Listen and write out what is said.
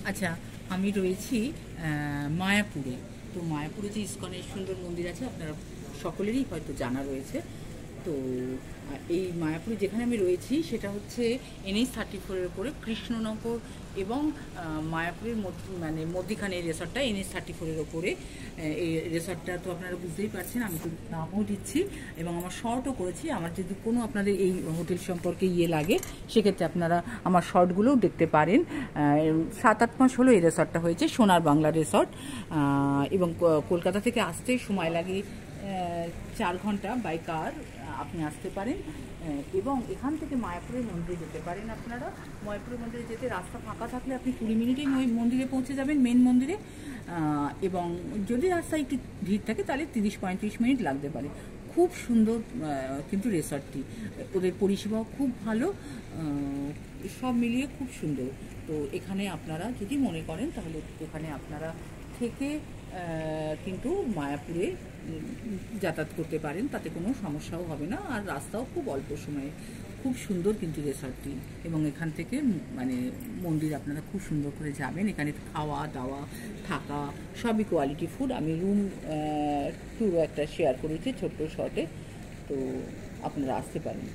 আচ্ছা, আমি রয়েছি মায়াপুরে। তো মায়াপুরে যে ইস্কনের সুন্দর মন্দির আছে আপনারা সকলেরই হয়তো জানা রয়েছে। তো এই মায়াপুরে যেখানে আমি রয়েছি সেটা হচ্ছে NH-34-এর উপরে কৃষ্ণনগর এবং মায়াপুরের মানে মধ্যিখানে এই রিসর্টটা NH-34-এর ওপরে। এই রিসর্টটা তো আপনারা বুঝতেই পারছেন, আমি তো নামও দিচ্ছি এবং আমার শর্টও করেছি। আমার যদি কোনো আপনাদের এই হোটেল সম্পর্কে লাগে সেক্ষেত্রে আপনারা আমার শর্টগুলোও দেখতে পারেন। 7-8 মাস হলো এই রিসর্টটা হয়েছে, সোনার বাংলা রিসর্ট। এবং কলকাতা থেকে আসতে সময় লাগে 4 ঘন্টা বাই কার আপনি আসতে পারেন। এবং এখান থেকে মায়াপুরের মন্দিরে যেতে পারেন আপনারা। মায়াপুরের মন্দিরে যেতে রাস্তা ফাঁকা থাকলে আপনি 20 মিনিটেই মন্দিরে পৌঁছে যাবেন, মেন মন্দিরে। এবং যদি রাস্তায় একটু ভিড় থাকে তাহলে 30-35 মিনিট লাগতে পারে। খুব সুন্দর কিন্তু রিসর্টটি, ওদের পরিষেবাও খুব ভালো, সব মিলিয়ে খুব সুন্দর। তো এখানে আপনারা যদি মনে করেন তাহলে এখানে আপনারা থেকে কিন্তু মায়াপুরে যাতায়াত করতে পারেন, তাতে কোনো সমস্যাও হবে না। আর রাস্তাও খুব অল্প সময়ে, খুব সুন্দর কিন্তু রিসর্টটি। এবং এখান থেকে মানে মন্দির আপনারা খুব সুন্দর করে যাবেন। এখানে খাওয়া দাওয়া থাকা সবই কোয়ালিটি ফুড। আমি রুম ট্যুরও একটা শেয়ার করেছি ছোট্ট শর্টে, তো আপনারা আসতে পারেন।